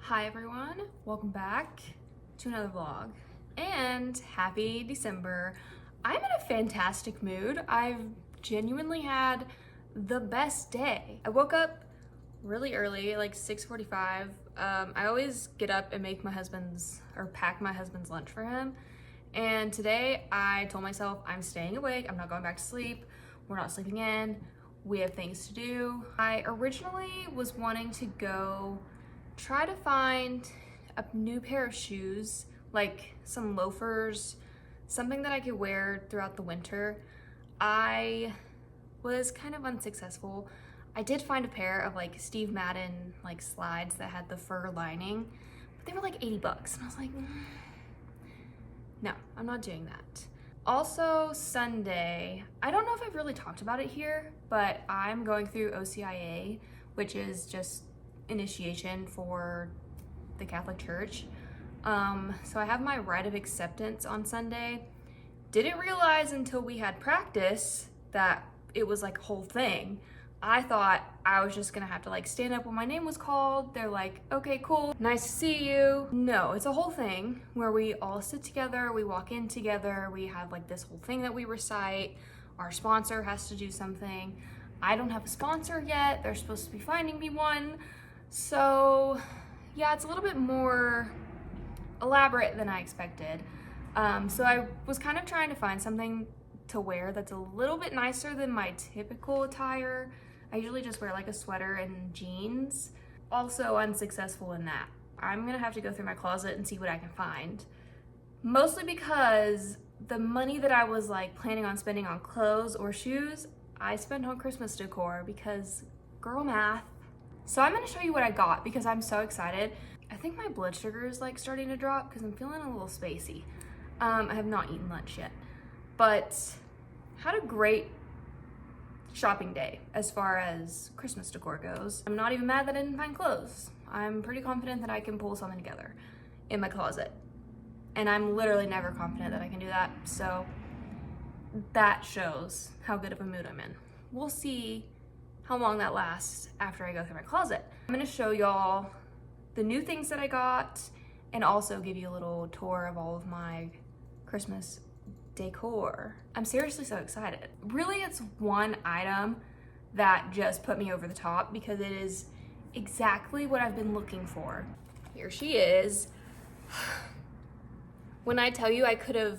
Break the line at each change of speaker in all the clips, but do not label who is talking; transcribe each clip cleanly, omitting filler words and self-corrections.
Hi everyone, welcome back to another vlog and happy December. I'm in a fantastic mood. I've genuinely had the best day. I woke up really early, like 6:45. I always get up and make pack my husband's lunch for him. And today I told myself I'm staying awake, I'm not going back to sleep, we're not sleeping in, we have things to do. I originally was wanting to go try to find a new pair of shoes, like some loafers, something that I could wear throughout the winter. I was kind of unsuccessful. I did find a pair of like Steve Madden like slides that had the fur lining, but they were like 80 bucks. And I was like, no, I'm not doing that. Also Sunday, I don't know if I've really talked about it here, but I'm going through OCIA, which is just initiation for the Catholic Church. So I have my rite of acceptance on Sunday. Didn't realize until we had practice that it was like a whole thing. I thought I was just gonna have to like stand up when my name was called. They're like, okay, cool, nice to see you. No, it's a whole thing where we all sit together, we walk in together, we have like this whole thing that we recite. Our sponsor has to do something. I don't have a sponsor yet. They're supposed to be finding me one. So yeah, it's a little bit more elaborate than I expected. So I was kind of trying to find something to wear that's a little bit nicer than my typical attire. I usually just wear like a sweater and jeans. Also unsuccessful in that. I'm gonna have to go through my closet and see what I can find. Mostly because the money that I was like planning on spending on clothes or shoes, I spent on Christmas decor because girl math. So I'm gonna show you what I got because I'm so excited. I think my blood sugar is like starting to drop because I'm feeling a little spacey. I have not eaten lunch yet, but had a great shopping day as far as Christmas decor goes. I'm not even mad that I didn't find clothes. I'm pretty confident that I can pull something together in my closet. And I'm literally never confident that I can do that. So that shows how good of a mood I'm in. We'll see how long that lasts after I go through my closet. I'm gonna show y'all the new things that I got and also give you a little tour of all of my Christmas decor. I'm seriously so excited. Really, it's one item that just put me over the top because it is exactly what I've been looking for. Here she is. When I tell you I could have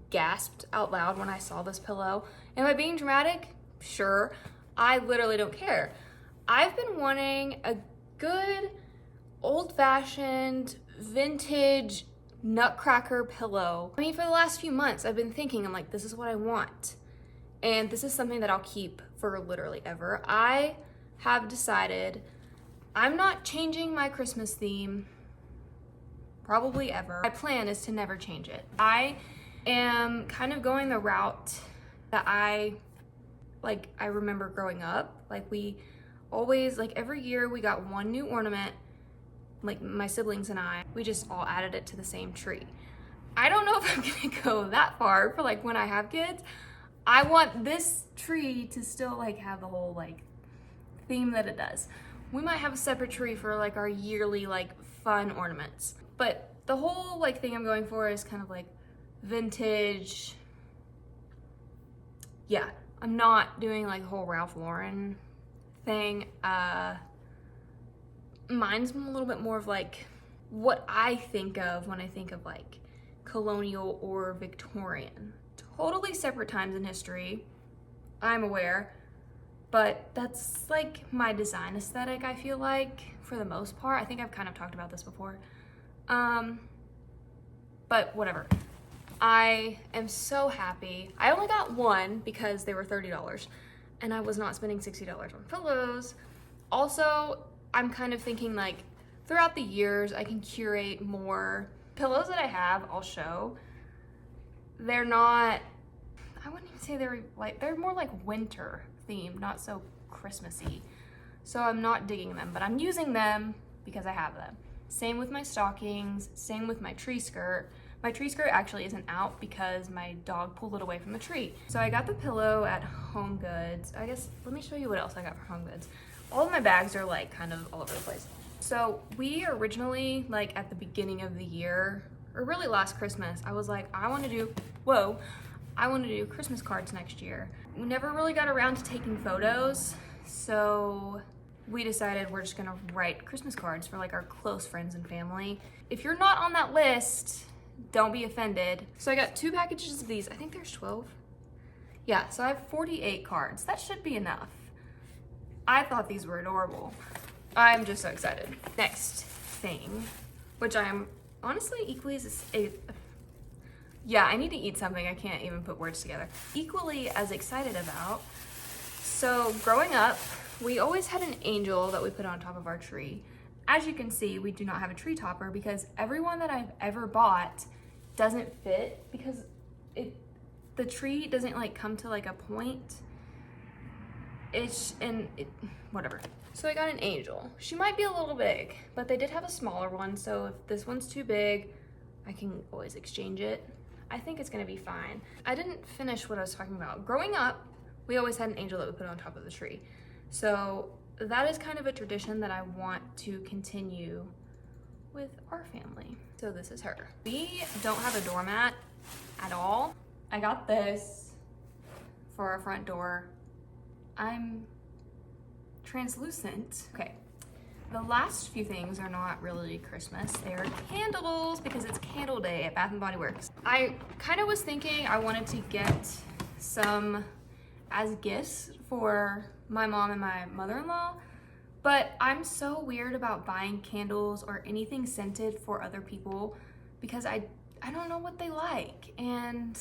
gasped out loud when I saw this pillow. Am I being dramatic? Sure. I literally don't care. I've been wanting a good old-fashioned vintage nutcracker pillow. I mean, for the last few months, I've been thinking, I'm like, this is what I want. And this is something that I'll keep for literally ever. I have decided I'm not changing my Christmas theme probably ever. My plan is to never change it. I am kind of going the route that I remember growing up. Like we always, like every year we got one new ornament, like my siblings and I, we just all added it to the same tree. I don't know if I'm gonna go that far for like when I have kids. I want this tree to still like have the whole like theme that it does. We might have a separate tree for like our yearly like fun ornaments. But the whole like thing I'm going for is kind of like vintage. Yeah, I'm not doing like the whole Ralph Lauren thing. Mine's a little bit more of like what I think of when I think of like colonial or Victorian. Totally separate times in history, I'm aware, but that's like my design aesthetic, I feel like, for the most part. I think I've kind of talked about this before. But whatever. I am so happy. I only got one because they were $30 and I was not spending $60 on pillows. Also, I'm kind of thinking like throughout the years, I can curate more pillows that I have. I'll show. They're not, I wouldn't even say they're more like winter themed, not so Christmassy. So I'm not digging them, but I'm using them because I have them. Same with my stockings, same with my tree skirt. My tree skirt actually isn't out because my dog pulled it away from the tree. So I got the pillow at Home Goods. I guess, let me show you what else I got from Home Goods. All of my bags are like kind of all over the place. So we originally, like at the beginning of the year, or really last Christmas, I was like, I want to do Christmas cards next year. We never really got around to taking photos, so we decided we're just gonna write Christmas cards for like our close friends and family. If you're not on that list, don't be offended. So I got 2 packages of these. I think there's 12. Yeah, so I have 48 cards. That should be enough. I thought these were adorable. I'm just so excited. Next thing, which I'm honestly equally as yeah, I need to eat something. I can't even put words together. Equally as excited about. So growing up, we always had an angel that we put on top of our tree. As you can see, we do not have a tree topper because everyone that I've ever bought doesn't fit because the tree doesn't like come to like a point. Whatever. So I got an angel. She might be a little big, but they did have a smaller one. So if this one's too big, I can always exchange it. I think it's gonna be fine. I didn't finish what I was talking about. Growing up, we always had an angel that we put on top of the tree. So that is kind of a tradition that I want to continue with our family. So this is her. We don't have a doormat at all. I got this for our front door. I'm translucent. Okay, the last few things are not really Christmas. They are candles because it's candle day at Bath & Body Works. I kind of was thinking I wanted to get some as gifts for my mom and my mother-in-law, but I'm so weird about buying candles or anything scented for other people because I don't know what they like, and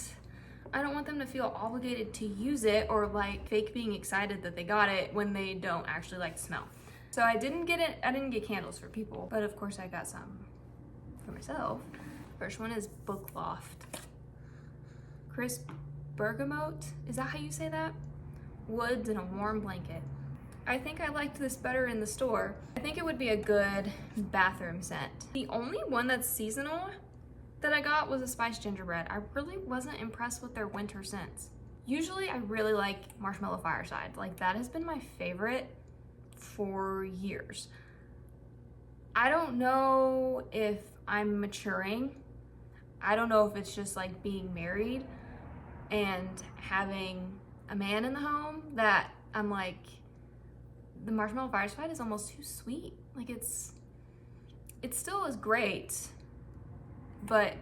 I don't want them to feel obligated to use it or like fake being excited that they got it when they don't actually like the smell. So I didn't get candles for people, but of course I got some for myself. First one is Book Loft. Crisp bergamot, is that how you say that? Woods and a warm blanket. I think I liked this better in the store. I think it would be a good bathroom scent. The only one that's seasonal that I got was a spiced gingerbread. I really wasn't impressed with their winter scents. Usually I really like Marshmallow Fireside. Like that has been my favorite for years. I don't know if I'm maturing. I don't know if it's just like being married and having a man in the home that I'm like, the Marshmallow Fireside is almost too sweet. Like it still is great, but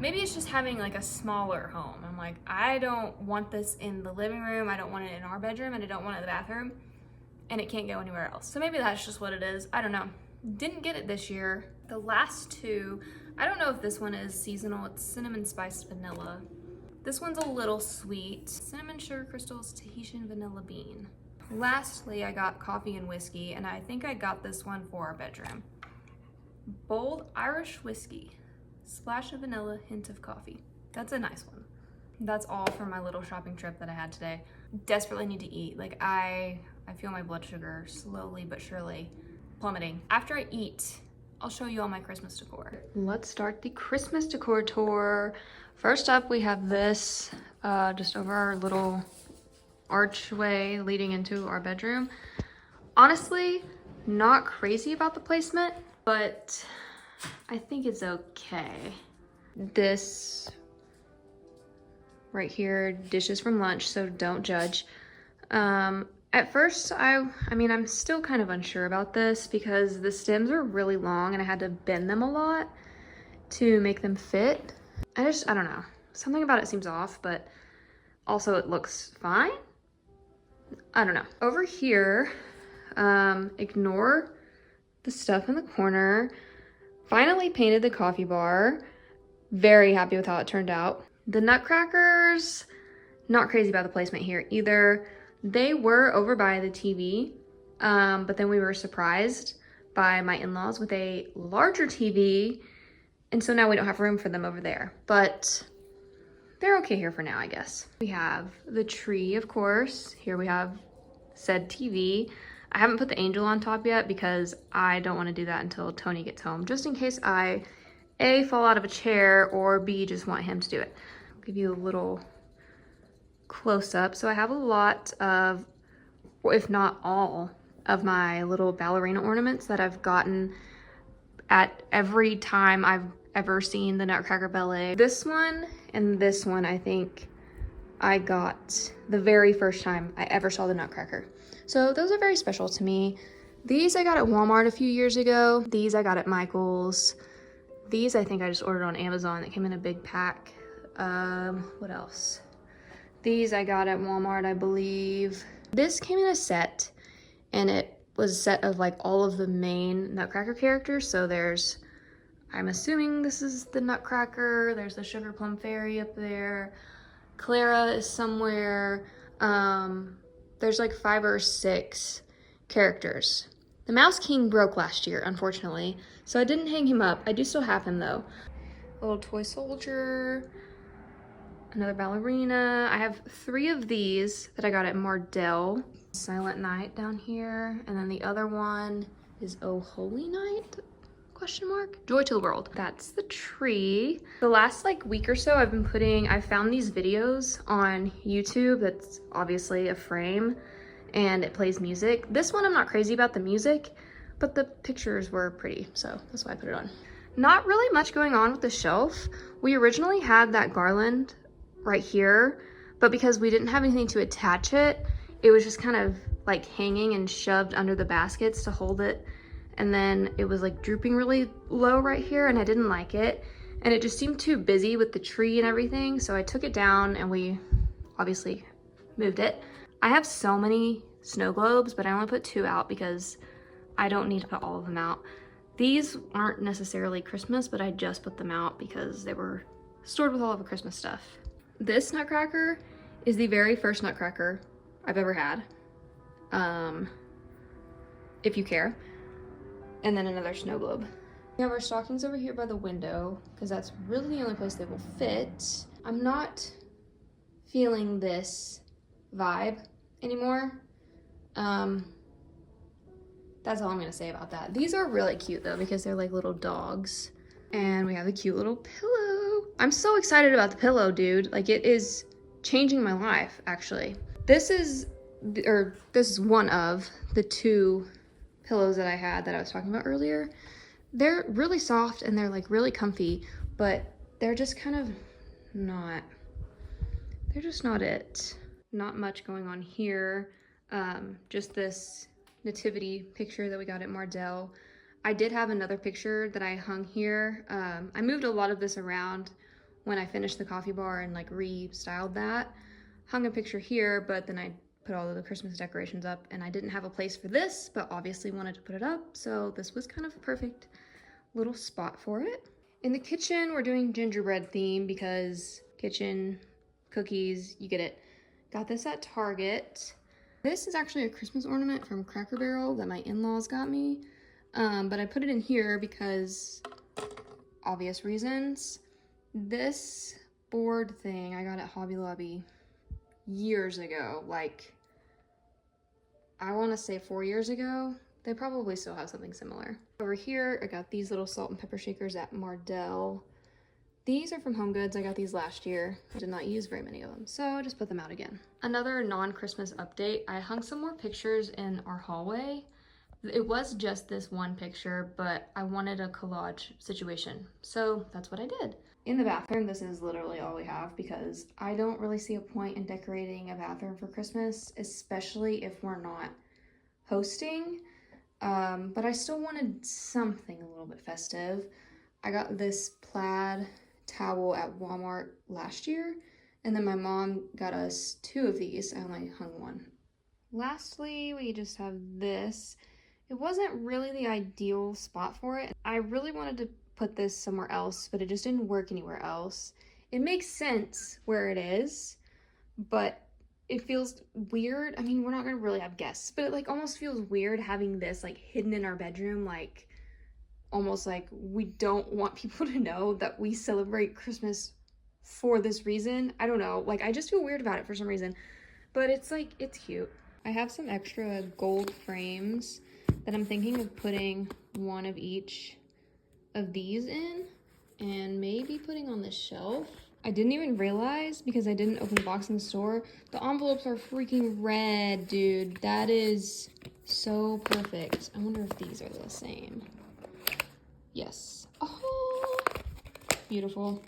maybe it's just having like a smaller home. I'm like, I don't want this in the living room, I don't want it in our bedroom, and I don't want it in the bathroom, and it can't go anywhere else. So maybe that's just what it is. I don't know. Didn't get it this year. The last two, I don't know if this one is seasonal. It's cinnamon spiced vanilla. This one's a little sweet. Cinnamon sugar crystals, Tahitian vanilla bean. Lastly, I got coffee and whiskey, and I think I got this one for our bedroom. Bold Irish whiskey, splash of vanilla, hint of coffee. That's a nice one. That's all for my little shopping trip that I had today. Desperately need to eat. Like I feel my blood sugar slowly but surely plummeting. After I eat, I'll show you all my Christmas decor. Let's start the Christmas decor tour. First up, we have this just over our little archway leading into our bedroom. Honestly, not crazy about the placement, but I think it's okay. This right here, dishes from lunch, so don't judge. At first, I'm still kind of unsure about this because the stems are really long and I had to bend them a lot to make them fit. I don't know. Something about it seems off, but also it looks fine. I don't know. Over here, ignore the stuff in the corner. Finally painted the coffee bar. Very happy with how it turned out. The nutcrackers, not crazy about the placement here either. They were over by the TV, but then we were surprised by my in-laws with a larger TV, and so now we don't have room for them over there, but they're okay here for now, I guess. We have the tree, of course. Here we have said TV. I haven't put the angel on top yet because I don't want to do that until Tony gets home, just in case I, A, fall out of a chair, or B, just want him to do it. I'll give you a little close up. So I have a lot of, or if not all, of my little ballerina ornaments that I've gotten at every time I've ever seen the Nutcracker Ballet. This one and this one I think I got the very first time I ever saw the Nutcracker. So those are very special to me. These I got at Walmart a few years ago. These I got at Michael's. These I think I just ordered on Amazon. That came in a big pack. What else? These I got at Walmart, I believe. This came in a set, and it was a set of like all of the main Nutcracker characters. So there's, I'm assuming this is the Nutcracker. There's the Sugar Plum Fairy up there. Clara is somewhere. There's like 5 or 6 characters. The Mouse King broke last year, unfortunately, so I didn't hang him up. I do still have him though. A little toy soldier, another ballerina. I have 3 of these that I got at Mardell. Silent Night down here, and then the other one is Oh Holy Night? Question mark? Joy to the World. That's the tree. The last like week or so I found these videos on YouTube that's obviously a frame and it plays music. This one I'm not crazy about the music, but the pictures were pretty, so that's why I put it on. Not really much going on with the shelf. We originally had that garland right here, but because we didn't have anything to attach it, it was just kind of like hanging and shoved under the baskets to hold it. And then it was like drooping really low right here and I didn't like it. And it just seemed too busy with the tree and everything. So I took it down and we obviously moved it. I have so many snow globes, but I only put 2 out because I don't need to put all of them out. These aren't necessarily Christmas, but I just put them out because they were stored with all of the Christmas stuff. This Nutcracker is the very first Nutcracker I've ever had, if you care. And then another snow globe. We have our stockings over here by the window because that's really the only place they will fit. I'm not feeling this vibe anymore. That's all I'm gonna say about that. These are really cute though because they're like little dogs. And we have a cute little pillow. I'm so excited about the pillow, dude. Like it is changing my life, actually. This is one of the 2 pillows that I had that I was talking about earlier. They're really soft and they're like really comfy, but they're just kind of not, they're just not it. Not much going on here. Just this nativity picture that we got at Mardell. I did have another picture that I hung here. I moved a lot of this around when I finished the coffee bar and like re-styled that. Hung a picture here, but then I put all of the Christmas decorations up and I didn't have a place for this, but obviously wanted to put it up. So this was kind of a perfect little spot for it. In the kitchen, we're doing gingerbread theme because kitchen, cookies, you get it. Got this at Target. This is actually a Christmas ornament from Cracker Barrel that my in-laws got me. But I put it in here because obvious reasons. This board thing I got at Hobby Lobby years ago, like I want to say 4 years ago. They probably still have something similar. Over here, I got these little salt and pepper shakers at Mardell. These are from Home Goods. I got these last year. I did not use very many of them, so I just put them out again. Another non-Christmas update. I hung some more pictures in our hallway. It was just this one picture, but I wanted a collage situation, so that's what I did. In the bathroom, this is literally all we have because I don't really see a point in decorating a bathroom for Christmas, especially if we're not hosting. But I still wanted something a little bit festive. I got this plaid towel at Walmart last year, and then my mom got us 2 of these. I only hung 1. Lastly, we just have this. It wasn't really the ideal spot for it. I really wanted to put this somewhere else, but it just didn't work anywhere else. It makes sense where it is, but it feels weird. I mean, we're not gonna really have guests, but it like almost feels weird having this like hidden in our bedroom, like almost like we don't want people to know that we celebrate Christmas for this reason. I don't know, like I just feel weird about it for some reason, but it's like, it's cute. I have some extra gold frames that I'm thinking of putting 1 of each of these in and maybe putting on the shelf. I didn't even realize because I didn't open the box in the store. The envelopes are freaking red, dude. That is So perfect. I wonder if these are the same. Yes. Oh, beautiful.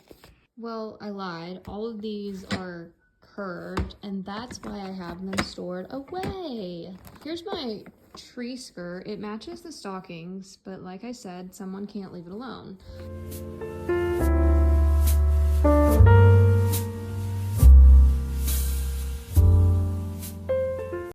Well, I lied. All of these are curved, and that's why I have them stored away. Here's my tree skirt. It matches the stockings, but like I said, someone can't leave it alone.